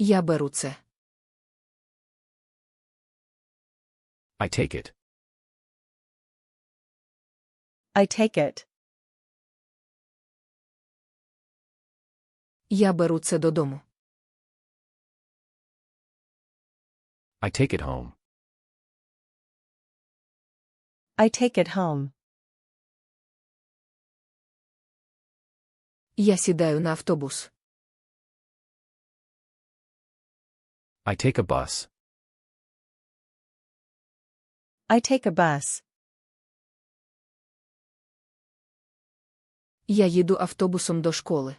Я беру це. I take it. I take it. Я беру це додому. I take it home. I take it home. Я сідаю на автобус. I take a bus. I take a bus. Я їду автобусом до школи.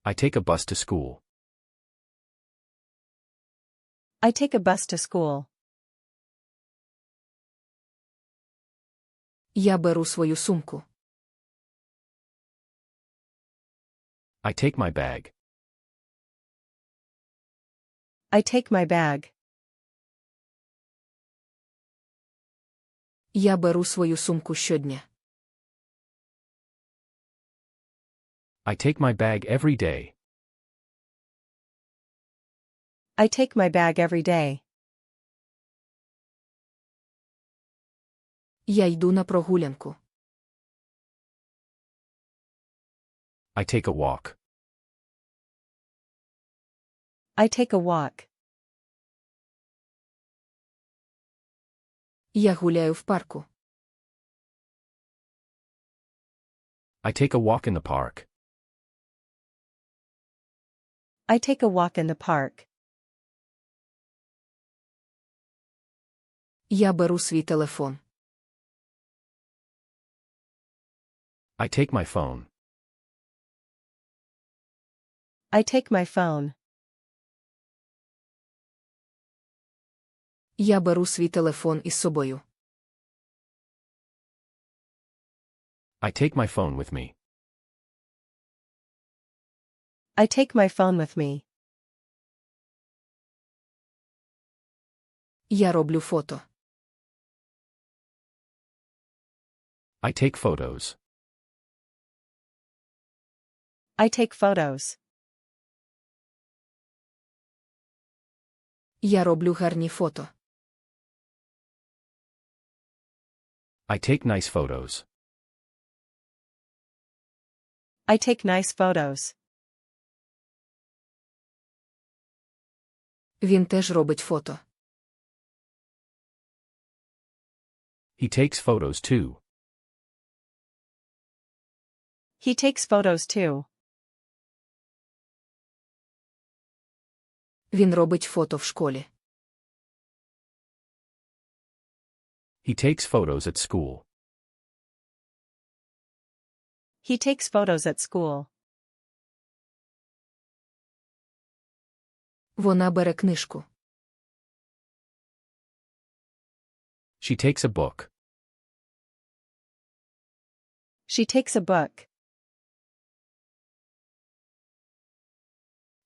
I take a bus to school. I take a bus to school. Я беру свою сумку. I take my bag. I take my bag. Я беру свою сумку щодня. I take my bag every day. I take my bag every day. Я йду на прогулянку. I take a walk. I take a walk. Я гуляю в парку. I take a walk in the park. I take a walk in the park. Я беру свій телефон. I take my phone. I take my phone. Я беру свій телефон із собою. I take my phone with me. I take my phone with me. Я роблю фото. I take photos. I take photos. Я роблю гарні фото. I take nice photos. I take nice photos. Він теж робить фото. He takes photos too. He takes photos too. Він робить фото в школі. He takes photos at school. He takes photos at school. Вона бере книжку. She takes a book. She takes a book.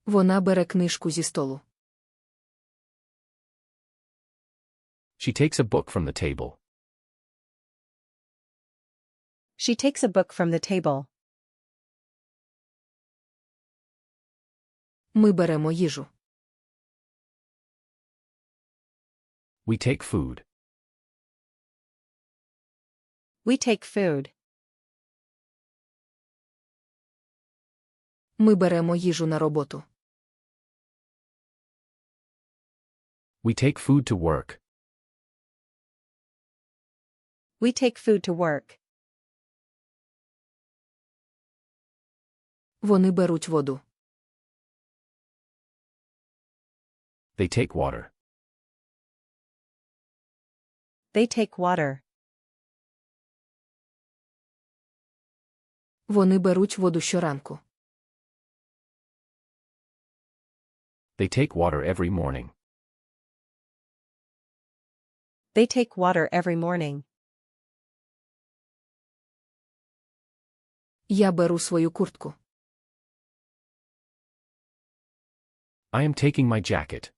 Вона бере книжку зі столу. She takes a book from the table. She takes a book from the table. Ми беремо їжу. We take food. We take food. Ми беремо їжу на роботу. We take food to work. We take food to work. Вони беруть воду. They take water. They take water. Вони беруть воду щоранку. They take water every morning. They take water every morning. Я беру свою куртку. I am taking my jacket.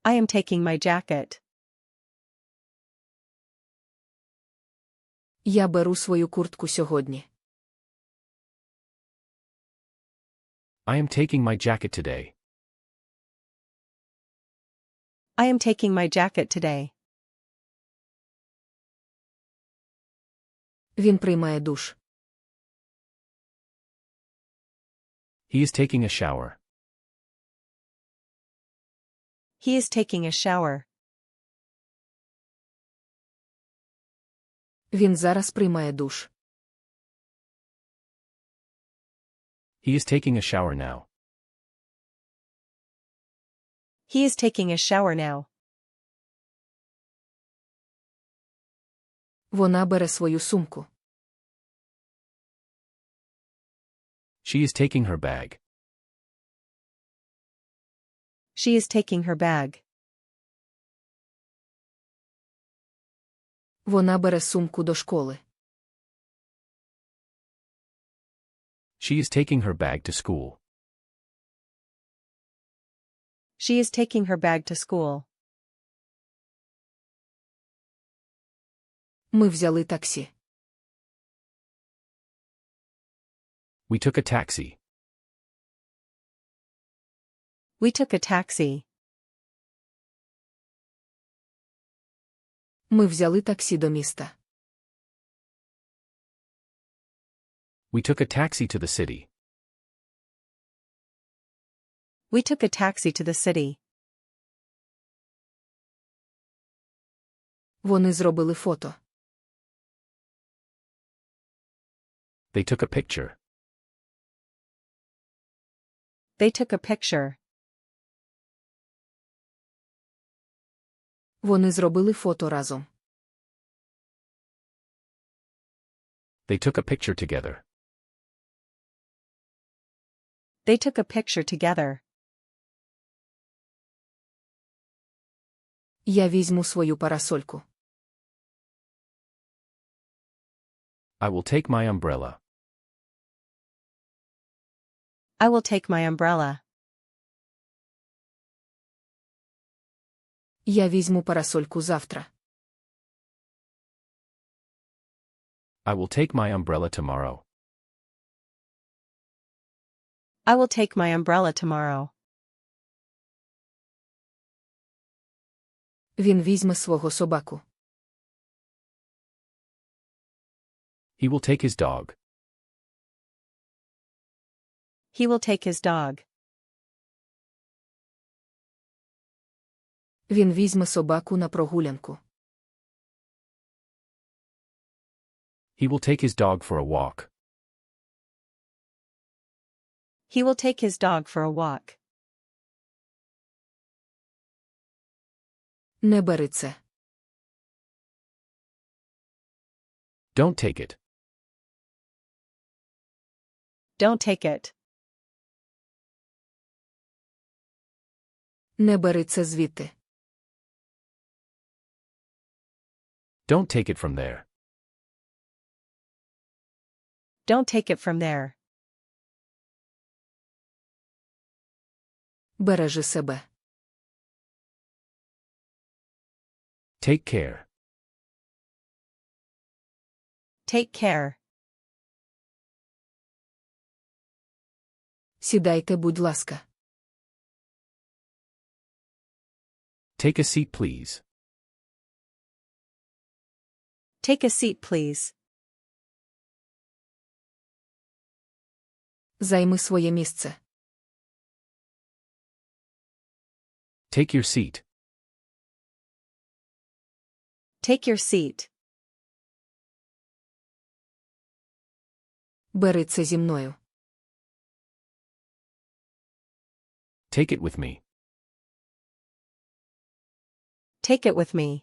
I am taking my jacket. Я беру свою куртку сьогодні. I am taking my jacket today. I am taking my jacket today. Він приймає душ. He is taking a shower. He is taking a shower. Він зараз приймає душ. He is taking a shower now. He is taking a shower now. Вона бере свою сумку. She is taking her bag. She is taking her bag. Вона бере сумку до школи. She is taking her bag to school. She is taking her bag to school. Ми взяли таксі. We took a taxi. We took a taxi. Ми взяли таксі до міста. We took a taxi to the city. We took a taxi to the city. Вони зробили фото. They took a picture. They took a picture. Вони зробили фото разом. They took a picture together. They took a picture together. Я візьму свою парасольку. I will take my umbrella. I will take my umbrella. Я візьму парасольку завтра. I will take my umbrella tomorrow. I will take my umbrella tomorrow. Він візьме свого собаку. He will take his dog. He will take his dog. Він візьме собаку на прогулянку. He will take his dog for a walk. He will take his dog for a walk. Не бери це. Don't take it. Don't take it. Не бери це звідти. Don't take it from there. Don't take it from there. Бережи себе. Take care. Take care. Сідайте, будь ласка. Take a seat, please. Take a seat, please. Займи своє місце. Take your seat. Take your seat. Бери це зі мною. Take it with me. Take it with me.